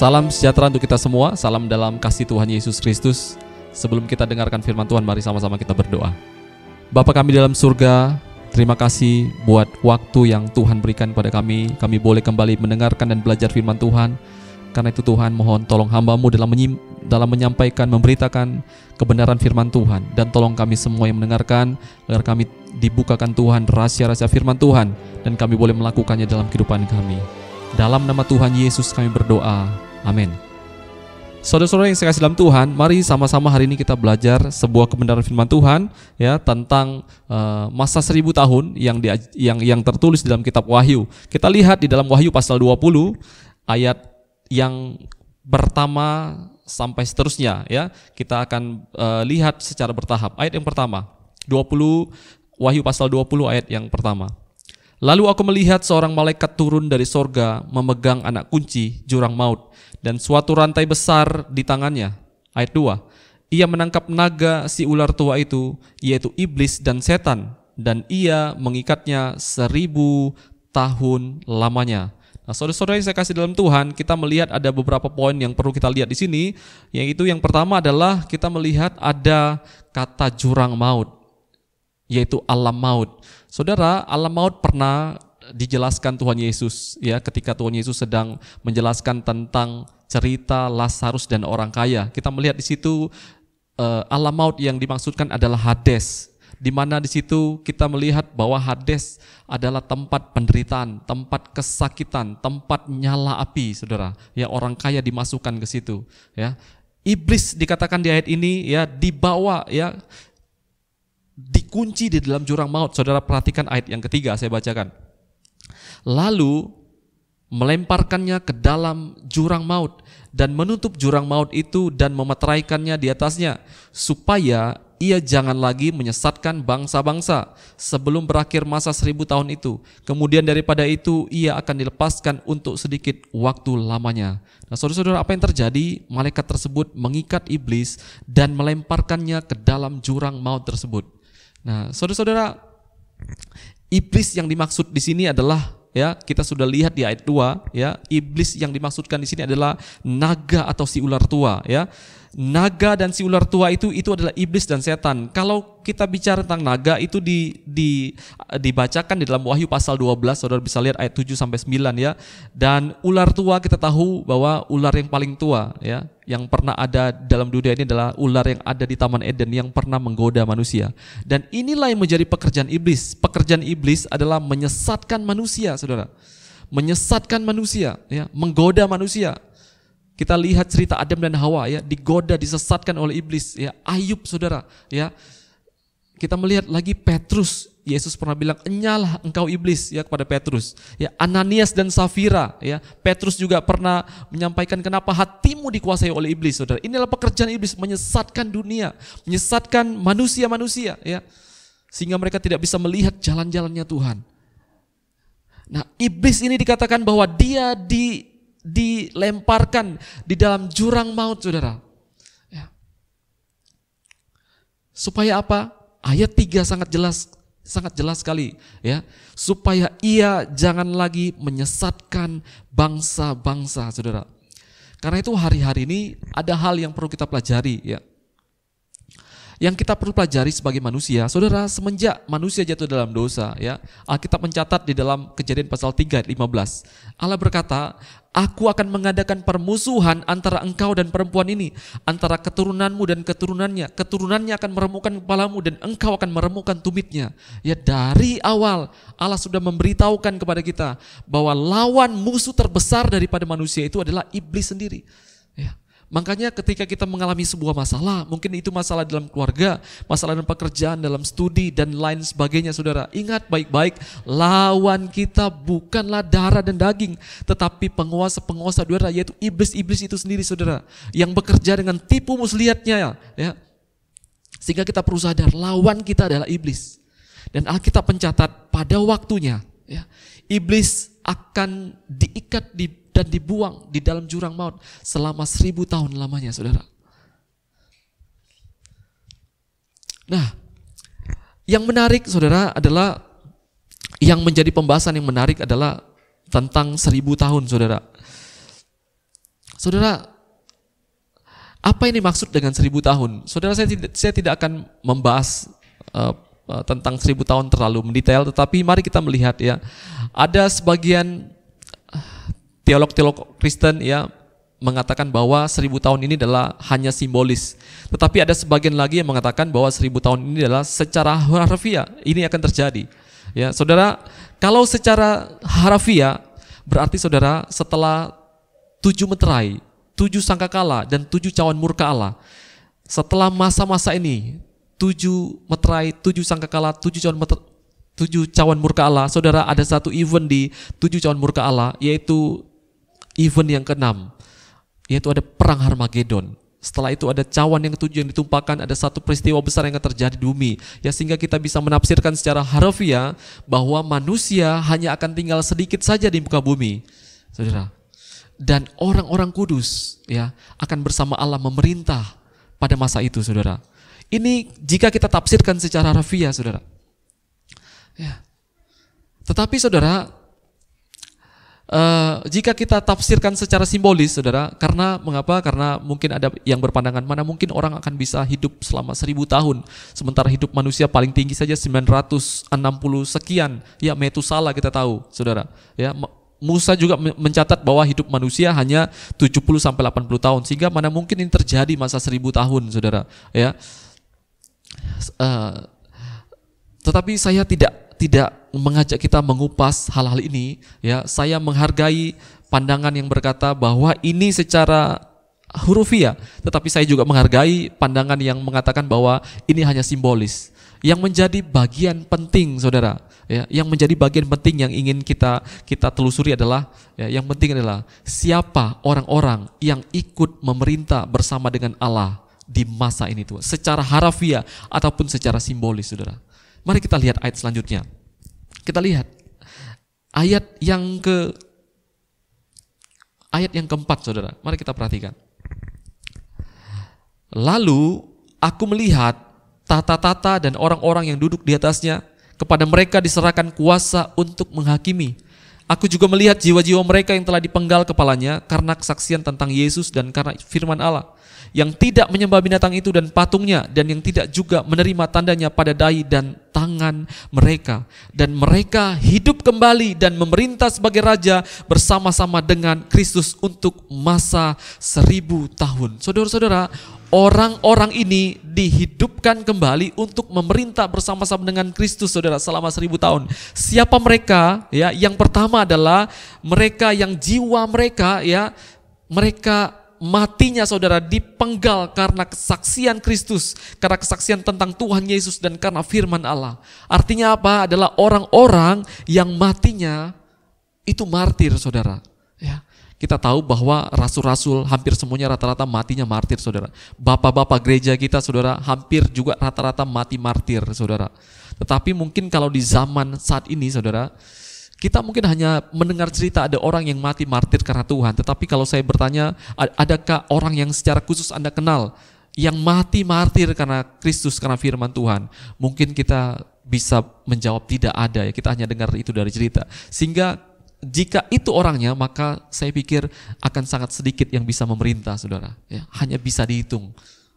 Salam sejahtera untuk kita semua, salam dalam kasih Tuhan Yesus Kristus. Sebelum kita dengarkan firman Tuhan, mari sama-sama kita berdoa. Bapa kami dalam surga, terima kasih buat waktu yang Tuhan berikan kepada kami. Kami boleh kembali mendengarkan dan belajar firman Tuhan. Karena itu Tuhan, mohon tolong hamba-Mu dalam menyampaikan, memberitakan kebenaran firman Tuhan. Dan tolong kami semua yang mendengarkan, agar kami dibukakan Tuhan rahasia-rahasia firman Tuhan, dan kami boleh melakukannya dalam kehidupan kami. Dalam nama Tuhan Yesus kami berdoa, amin. Saudara-saudara yang saya kasih dalam Tuhan, mari sama-sama hari ini kita belajar sebuah kebenaran firman Tuhan ya, tentang masa 1000 tahun yang tertulis dalam kitab Wahyu. Kita lihat di dalam Wahyu pasal 20 ayat yang pertama sampai seterusnya ya. Kita akan lihat secara bertahap. Ayat yang pertama, Wahyu pasal 20 ayat yang pertama. Lalu aku melihat seorang malaikat turun dari sorga memegang anak kunci jurang maut dan suatu rantai besar di tangannya. Ayat 2. Ia menangkap naga si ular tua itu, yaitu iblis dan setan, dan ia mengikatnya 1000 tahun lamanya. Nah, saudara-saudara yang saya kasih dalam Tuhan, kita melihat ada beberapa poin yang perlu kita lihat di sini, yaitu yang pertama adalah kita melihat ada kata jurang maut, yaitu alam maut. Saudara, alam maut pernah dijelaskan Tuhan Yesus ya, ketika Tuhan Yesus sedang menjelaskan tentang cerita Lazarus dan orang kaya. Kita melihat di situ alam maut yang dimaksudkan adalah Hades, di mana di situ kita melihat bahwa Hades adalah tempat penderitaan, tempat kesakitan, tempat nyala api, saudara. Ya, orang kaya dimasukkan ke situ. Ya, iblis dikatakan di ayat ini ya dibawa ya, dikunci di dalam jurang maut. Saudara perhatikan ayat yang ketiga, saya bacakan. Lalu melemparkannya ke dalam jurang maut dan menutup jurang maut itu dan memeteraikannya di atasnya, supaya ia jangan lagi menyesatkan bangsa-bangsa sebelum berakhir masa 1000 tahun itu. Kemudian daripada itu ia akan dilepaskan untuk sedikit waktu lamanya. Nah, saudara-saudara, apa yang terjadi? Malaikat tersebut mengikat iblis dan melemparkannya ke dalam jurang maut tersebut. Nah, saudara-saudara, iblis yang dimaksud di sini adalah ya, kita sudah lihat di ayat 2 ya, iblis yang dimaksudkan di sini adalah naga atau si ular tua ya. Naga dan si ular tua itu adalah iblis dan setan. Kalau kita bicara tentang naga itu dibacakan di dalam Wahyu pasal 12, saudara bisa lihat ayat 7 sampai 9 ya. Dan ular tua kita tahu bahwa ular yang paling tua ya, yang pernah ada dalam dunia ini adalah ular yang ada di Taman Eden yang pernah menggoda manusia. Dan inilah yang menjadi pekerjaan iblis. Pekerjaan iblis adalah menyesatkan manusia, saudara. Menyesatkan manusia ya, menggoda manusia. Kita lihat cerita Adam dan Hawa ya, digoda, disesatkan oleh iblis ya. Ayub, saudara ya. Kita melihat lagi Petrus, Yesus pernah bilang, "Enyalah engkau iblis," ya, kepada Petrus. Ya, Ananias dan Safira ya. Petrus juga pernah menyampaikan kenapa hatimu dikuasai oleh iblis, saudara. Inilah pekerjaan iblis, menyesatkan dunia, menyesatkan manusia-manusia ya. Sehingga mereka tidak bisa melihat jalan-jalannya Tuhan. Nah, iblis ini dikatakan bahwa dia dilemparkan di dalam jurang maut, saudara ya. Supaya apa? Ayat 3 sangat jelas sekali ya, supaya ia jangan lagi menyesatkan bangsa-bangsa, saudara. Karena itu hari-hari ini ada hal yang perlu kita pelajari ya, yang kita perlu pelajari sebagai manusia, saudara. Semenjak manusia jatuh dalam dosa ya, Alkitab mencatat di dalam Kejadian pasal 3 ayat 15, Allah berkata, "Aku akan mengadakan permusuhan antara engkau dan perempuan ini, antara keturunanmu dan keturunannya. Keturunannya akan meremukkan kepalamu dan engkau akan meremukkan tumitnya." Ya, dari awal Allah sudah memberitahukan kepada kita bahwa lawan musuh terbesar daripada manusia itu adalah iblis sendiri. Ya. Makanya ketika kita mengalami sebuah masalah, mungkin itu masalah dalam keluarga, masalah dalam pekerjaan, dalam studi dan lain sebagainya, saudara, ingat baik-baik, lawan kita bukanlah darah dan daging, tetapi penguasa-penguasa udara, yaitu iblis-iblis itu sendiri, saudara, yang bekerja dengan tipu muslihatnya ya. Sehingga kita perlu sadar, lawan kita adalah iblis. Dan Alkitab mencatat pada waktunya ya, iblis akan diikat dan dibuang di dalam jurang maut selama 1000 tahun lamanya, saudara. Nah, yang menarik, saudara, adalah yang menjadi pembahasan yang menarik adalah tentang 1000 tahun, saudara. Saudara, apa ini maksud dengan 1000 tahun? Saudara, saya tidak akan membahas tentang 1000 tahun terlalu mendetail, tetapi mari kita melihat ya, ada sebagian teolog-teolog Kristen ya mengatakan bahwa 1000 tahun ini adalah hanya simbolis. Tetapi ada sebagian lagi yang mengatakan bahwa 1000 tahun ini adalah secara harfiah ini akan terjadi. Ya, saudara, kalau secara harfiah berarti saudara setelah 7 meterai, 7 sangkakala dan 7 cawan murka Allah, setelah masa-masa ini 7 meterai, 7 sangkakala, 7 cawan murka Allah, saudara, ada satu event di 7 cawan murka Allah, yaitu event yang ke-6, yaitu ada perang Harmagedon. Setelah itu ada cawan yang ke-7 yang ditumpahkan, ada satu peristiwa besar yang akan terjadi di bumi. Ya, sehingga kita bisa menafsirkan secara harfiah bahwa manusia hanya akan tinggal sedikit saja di muka bumi, saudara. Dan orang-orang kudus ya akan bersama Allah memerintah pada masa itu, saudara. Ini jika kita tafsirkan secara harfiah, saudara. Ya. Tetapi saudara, jika kita tafsirkan secara simbolis, saudara, karena mengapa? Karena mungkin ada yang berpandangan mana mungkin orang akan bisa hidup selama 1000 tahun, sementara hidup manusia paling tinggi saja 960 sekian. Ya, Metusala kita tahu, saudara. Ya, Musa juga mencatat bahwa hidup manusia hanya 70 sampai 80 tahun, sehingga mana mungkin ini terjadi masa 1000 tahun, saudara. Ya, tetapi saya tidak mengajak kita mengupas hal-hal ini, ya. Saya menghargai pandangan yang berkata bahwa ini secara hurufiah, tetapi saya juga menghargai pandangan yang mengatakan bahwa ini hanya simbolis. Yang menjadi bagian penting, saudara, ya, yang menjadi bagian penting yang ingin kita telusuri adalah, ya, yang penting adalah siapa orang-orang yang ikut memerintah bersama dengan Allah di masa ini tuh, secara harfiah ataupun secara simbolis, saudara. Mari kita lihat ayat selanjutnya. Kita lihat ayat yang keempat, saudara. Mari kita perhatikan. Lalu aku melihat tata-tata dan orang-orang yang duduk di atasnya, kepada mereka diserahkan kuasa untuk menghakimi. Aku juga melihat jiwa-jiwa mereka yang telah dipenggal kepalanya karena kesaksian tentang Yesus dan karena firman Allah, yang tidak menyembah binatang itu dan patungnya, dan yang tidak juga menerima tandanya pada dahi dan tangan mereka. Dan mereka hidup kembali dan memerintah sebagai raja bersama-sama dengan Kristus untuk masa 1000 tahun. Saudara-saudara, orang-orang ini dihidupkan kembali untuk memerintah bersama-sama dengan Kristus, saudara, selama 1000 tahun. Siapa mereka? Ya, yang pertama adalah mereka yang jiwa mereka, ya, mereka matinya, saudara, dipenggal karena kesaksian Kristus, karena kesaksian tentang Tuhan Yesus dan karena firman Allah. Artinya apa? Adalah orang-orang yang matinya itu martir, saudara. Ya, kita tahu bahwa rasul-rasul hampir semuanya rata-rata matinya martir, saudara. Bapak-bapak gereja kita, saudara, hampir juga rata-rata mati martir, saudara. Tetapi mungkin kalau di zaman saat ini, saudara, kita mungkin hanya mendengar cerita ada orang yang mati martir karena Tuhan. Tetapi kalau saya bertanya, adakah orang yang secara khusus Anda kenal yang mati martir karena Kristus, karena firman Tuhan? Mungkin kita bisa menjawab tidak ada, ya. Kita hanya dengar itu dari cerita. Sehingga jika itu orangnya, maka saya pikir akan sangat sedikit yang bisa memerintah, saudara. Ya, hanya bisa dihitung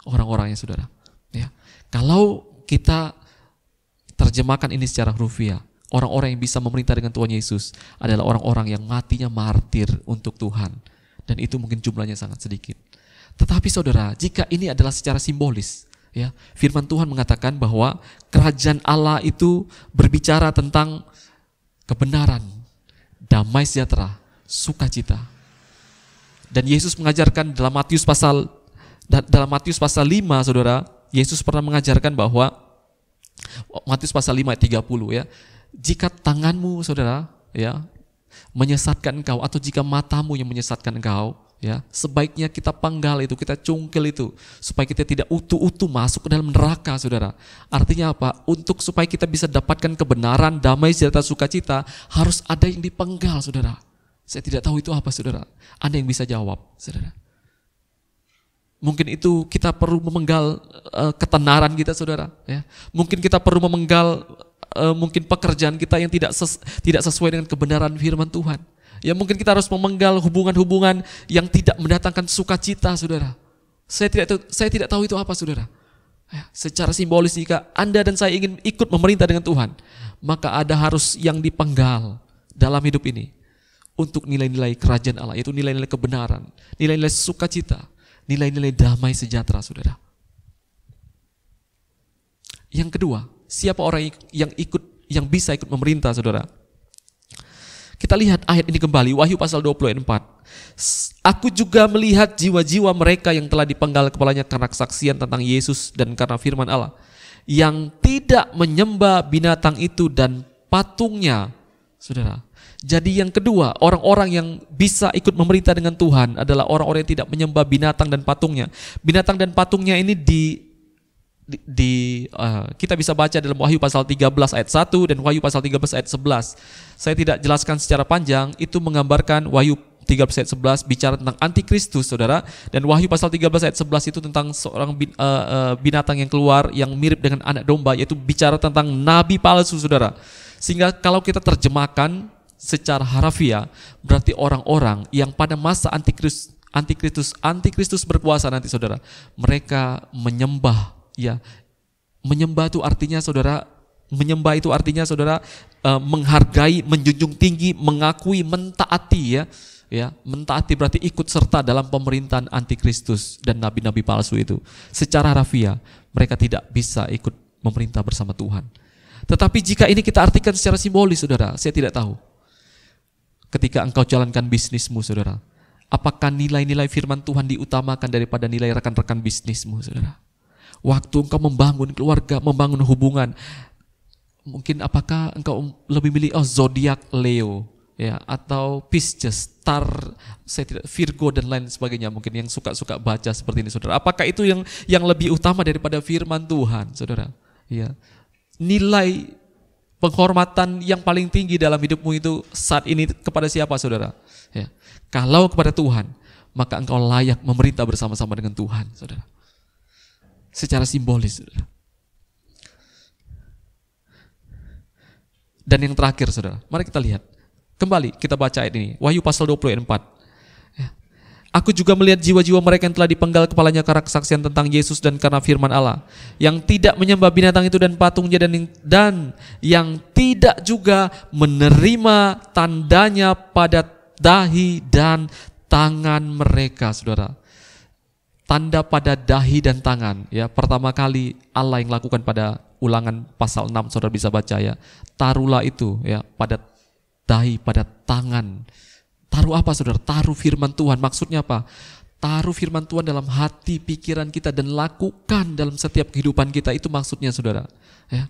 orang-orangnya, saudara. Ya. Kalau kita terjemahkan ini secara hurufiah, orang-orang yang bisa memerintah dengan Tuhan Yesus adalah orang-orang yang matinya martir untuk Tuhan. Dan itu mungkin jumlahnya sangat sedikit. Tetapi saudara, jika ini adalah secara simbolis, ya, firman Tuhan mengatakan bahwa kerajaan Allah itu berbicara tentang kebenaran, damai sejahtera, sukacita. Dan Yesus mengajarkan dalam Matius pasal 5, saudara, Yesus pernah mengajarkan bahwa Matius pasal 5 ayat 30, ya. Jika tanganmu, saudara, ya, menyesatkan engkau, atau jika matamu yang menyesatkan engkau, ya, sebaiknya kita penggal itu, kita cungkil itu, supaya kita tidak utuh-utuh masuk ke dalam neraka, saudara. Artinya apa? Untuk supaya kita bisa dapatkan kebenaran, damai, sejahtera, sukacita, harus ada yang dipenggal, saudara. Saya tidak tahu itu apa, saudara. Anda yang bisa jawab, saudara. Mungkin itu kita perlu memenggal ketenaran kita, saudara. Ya. Mungkin kita perlu memenggal mungkin pekerjaan kita yang tidak sesuai dengan kebenaran firman Tuhan. Ya mungkin kita harus memenggal hubungan-hubungan yang tidak mendatangkan sukacita, saudara. Saya tidak tahu itu apa, saudara. Ya, secara simbolis jika Anda dan saya ingin ikut memerintah dengan Tuhan, maka ada harus yang dipenggal dalam hidup ini untuk nilai-nilai kerajaan Allah, yaitu nilai-nilai kebenaran, nilai-nilai sukacita, nilai-nilai damai sejahtera, saudara. Yang kedua, siapa orang yang bisa ikut memerintah, saudara? Kita lihat ayat ini kembali, Wahyu pasal 20 ayat 4. Aku juga melihat jiwa-jiwa mereka yang telah dipenggal kepalanya karena kesaksian tentang Yesus dan karena firman Allah, yang tidak menyembah binatang itu dan patungnya, saudara. Jadi yang kedua, orang-orang yang bisa ikut memerintah dengan Tuhan adalah orang-orang yang tidak menyembah binatang dan patungnya. Binatang dan patungnya ini kita bisa baca dalam Wahyu pasal 13 ayat 1 dan Wahyu pasal 13 ayat 11. Saya tidak jelaskan secara panjang, itu menggambarkan Wahyu 13 ayat 11 bicara tentang antikristus, saudara, dan Wahyu pasal 13 ayat 11 itu tentang seorang binatang yang keluar yang mirip dengan anak domba, yaitu bicara tentang nabi palsu, saudara. Sehingga kalau kita terjemahkan secara harafiah, berarti orang-orang yang pada masa antikristus berkuasa nanti, saudara, mereka menyembah. Ya, menyembah itu artinya, saudara, menghargai, menjunjung tinggi, mengakui, mentaati, ya, mentaati berarti ikut serta dalam pemerintahan antikristus dan nabi-nabi palsu itu. Secara harafiah, mereka tidak bisa ikut memerintah bersama Tuhan. Tetapi jika ini kita artikan secara simbolis, saudara, saya tidak tahu. Ketika engkau jalankan bisnismu, saudara, apakah nilai-nilai firman Tuhan diutamakan daripada nilai rekan-rekan bisnismu, saudara? Waktu engkau membangun keluarga, membangun hubungan, mungkin apakah engkau lebih milih zodiak Leo, ya, atau Pisces, Star, Virgo dan lain sebagainya, mungkin yang suka baca seperti ini, saudara. Apakah itu yang lebih utama daripada firman Tuhan, saudara? Ya, nilai penghormatan yang paling tinggi dalam hidupmu itu saat ini kepada siapa, saudara? Ya, kalau kepada Tuhan, maka engkau layak memerintah bersama-sama dengan Tuhan, saudara. Secara simbolis, saudara. Dan yang terakhir, saudara, mari kita lihat kembali, kita baca ayat ini, Wahyu pasal 20 ayat 4. Aku juga melihat jiwa-jiwa mereka yang telah dipenggal kepalanya karena kesaksian tentang Yesus dan karena firman Allah, yang tidak menyembah binatang itu dan patungnya, dan yang tidak juga menerima tandanya pada dahi dan tangan mereka, saudara. Tanda pada dahi dan tangan, ya, pertama kali Allah yang lakukan pada Ulangan pasal 6, saudara bisa baca, ya. Taruhlah itu, ya, pada dahi, pada tangan. Taruh apa, saudara? Taruh firman Tuhan. Maksudnya apa? Taruh firman Tuhan dalam hati, pikiran kita, dan lakukan dalam setiap kehidupan kita. Itu maksudnya, saudara. Ya.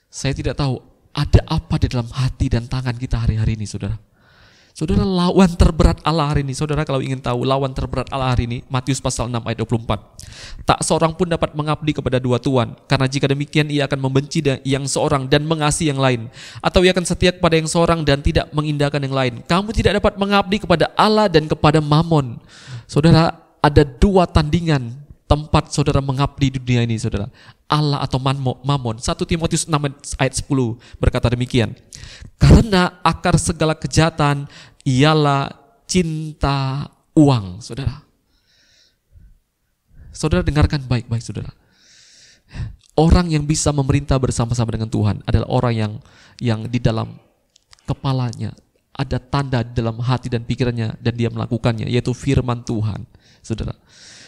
Saya tidak tahu ada apa di dalam hati dan tangan kita hari-hari ini, saudara. Saudara, lawan terberat Allah hari ini, saudara, kalau ingin tahu lawan terberat Allah hari ini, Matius pasal 6 ayat 24. Tak seorang pun dapat mengabdi kepada dua tuan, karena jika demikian ia akan membenci yang seorang dan mengasihi yang lain, atau ia akan setia kepada yang seorang dan tidak mengindahkan yang lain. Kamu tidak dapat mengabdi kepada Allah dan kepada Mamon. Saudara, ada dua tandingan tempat saudara mengabdi di dunia ini, saudara. Allah atau Mamon. 1 Timotius 6 ayat 10 berkata demikian. Karena akar segala kejahatan ialah cinta uang, saudara. Saudara dengarkan baik-baik, saudara. Orang yang bisa memerintah bersama-sama dengan Tuhan adalah orang yang di dalam kepalanya ada tanda di dalam hati dan pikirannya dan dia melakukannya, yaitu firman Tuhan, saudara.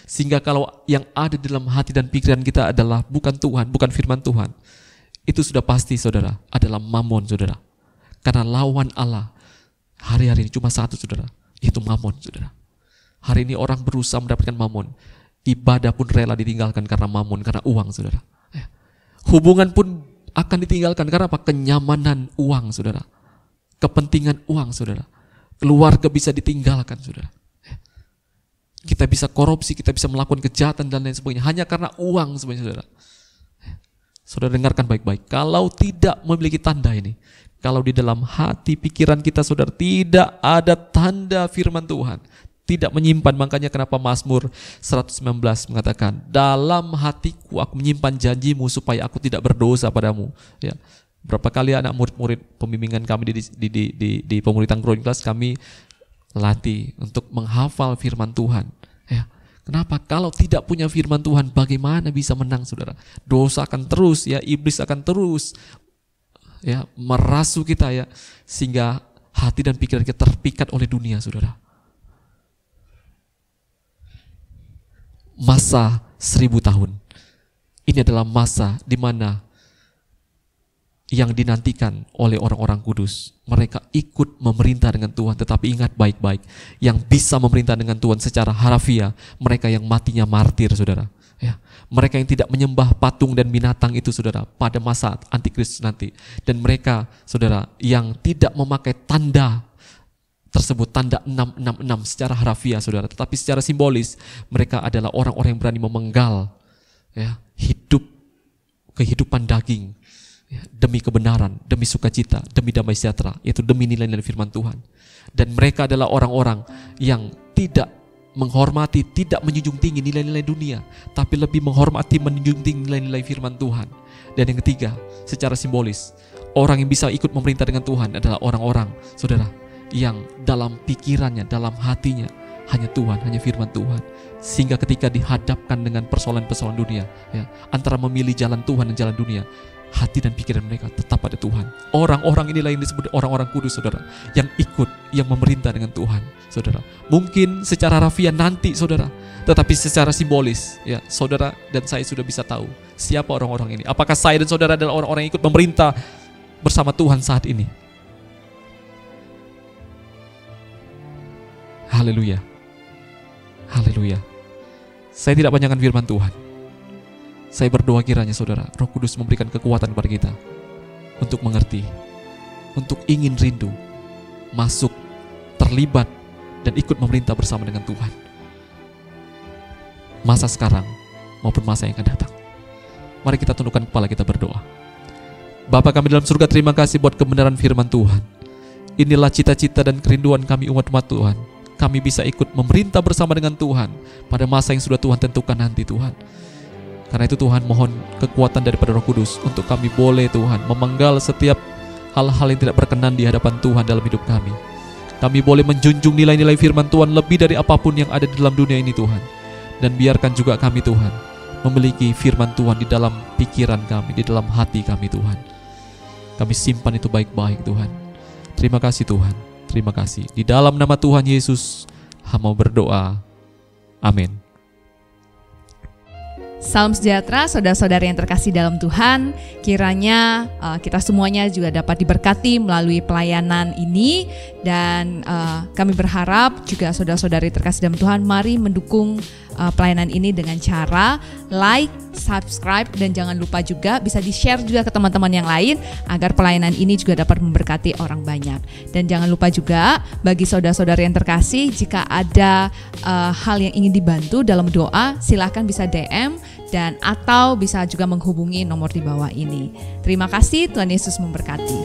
Sehingga kalau yang ada di dalam hati dan pikiran kita adalah bukan Tuhan, bukan firman Tuhan, itu sudah pasti, saudara, adalah Mamon, saudara. Karena lawan Allah hari-hari ini cuma satu, saudara, yaitu Mamon, saudara. Hari ini orang berusaha mendapatkan Mamon. Ibadah pun rela ditinggalkan karena Mamon, karena uang, saudara. Hubungan pun akan ditinggalkan karena apa? Kenyamanan uang, saudara. Kepentingan uang, saudara. Keluarga bisa ditinggalkan, saudara. Kita bisa korupsi, kita bisa melakukan kejahatan dan lain sebagainya hanya karena uang sebenarnya, saudara. Saudara dengarkan baik-baik. Kalau tidak memiliki tanda ini, kalau di dalam hati pikiran kita, saudara, tidak ada tanda firman Tuhan, tidak menyimpan, makanya kenapa Mazmur 119 mengatakan, dalam hatiku aku menyimpan janjimu supaya aku tidak berdosa padamu. Ya. Berapa kali anak murid-murid pembimbingan kami di pemuritan growing class kami latih untuk menghafal firman Tuhan. Ya, kenapa? Kalau tidak punya firman Tuhan, bagaimana bisa menang, saudara? Dosa akan terus, ya, iblis akan terus, ya, merasu kita, ya, sehingga hati dan pikiran kita terpikat oleh dunia, saudara. Masa 1000 tahun. Ini adalah masa di mana yang dinantikan oleh orang-orang kudus. Mereka ikut memerintah dengan Tuhan, tetapi ingat baik-baik, yang bisa memerintah dengan Tuhan secara harafiah, mereka yang matinya martir, saudara. Ya, mereka yang tidak menyembah patung dan binatang itu, saudara, pada masa antikristus nanti. Dan mereka, saudara, yang tidak memakai tanda tersebut, tanda 666 secara harafiah, saudara, tetapi secara simbolis mereka adalah orang-orang yang berani memenggal, ya, kehidupan daging, ya, demi kebenaran, demi sukacita, demi damai sejahtera, yaitu demi nilai-nilai firman Tuhan. Dan mereka adalah orang-orang yang tidak menghormati, tidak menjunjung tinggi nilai-nilai dunia, tapi lebih menghormati, menjunjung tinggi nilai-nilai firman Tuhan. Dan yang ketiga, secara simbolis, orang yang bisa ikut memerintah dengan Tuhan adalah orang-orang, saudara, yang dalam pikirannya, dalam hatinya hanya Tuhan, hanya firman Tuhan. Sehingga ketika dihadapkan dengan persoalan-persoalan dunia, ya, antara memilih jalan Tuhan dan jalan dunia, hati dan pikiran mereka tetap pada Tuhan. Orang-orang inilah yang disebut orang-orang kudus, saudara, yang ikut, yang memerintah dengan Tuhan, saudara. Mungkin secara harafiah nanti, saudara, tetapi secara simbolis, ya, saudara dan saya sudah bisa tahu siapa orang-orang ini. Apakah saya dan saudara adalah orang-orang yang ikut memerintah bersama Tuhan saat ini? Haleluya. Haleluya. Saya tidak panjangkan firman Tuhan. Saya berdoa kiranya, saudara, Roh Kudus memberikan kekuatan kepada kita untuk mengerti, untuk ingin rindu, masuk, terlibat, dan ikut memerintah bersama dengan Tuhan. Masa sekarang maupun masa yang akan datang. Mari kita tundukkan kepala, kita berdoa. Bapa kami dalam surga, terima kasih buat kebenaran firman Tuhan. Inilah cita-cita dan kerinduan kami umat-umat Tuhan. Kami bisa ikut memerintah bersama dengan Tuhan pada masa yang sudah Tuhan tentukan nanti, Tuhan. Karena itu Tuhan, mohon kekuatan daripada Roh Kudus untuk kami boleh, Tuhan, memenggal setiap hal-hal yang tidak berkenan di hadapan Tuhan dalam hidup kami. Kami boleh menjunjung nilai-nilai firman Tuhan lebih dari apapun yang ada di dalam dunia ini, Tuhan. Dan biarkan juga kami, Tuhan, memiliki firman Tuhan di dalam pikiran kami, di dalam hati kami, Tuhan. Kami simpan itu baik-baik, Tuhan. Terima kasih, Tuhan. Terima kasih. Di dalam nama Tuhan Yesus, hamba berdoa. Amin. Salam sejahtera saudara-saudara yang terkasih dalam Tuhan. Kiranya kita semuanya juga dapat diberkati melalui pelayanan ini. Dan kami berharap juga saudara-saudari terkasih dalam Tuhan, mari mendukung pelayanan ini dengan cara like, subscribe, dan jangan lupa juga bisa di-share juga ke teman-teman yang lain agar pelayanan ini juga dapat memberkati orang banyak. Dan jangan lupa juga bagi saudara-saudara yang terkasih, jika ada hal yang ingin dibantu dalam doa, silakan bisa DM dan atau bisa juga menghubungi nomor di bawah ini. Terima kasih, Tuhan Yesus memberkati.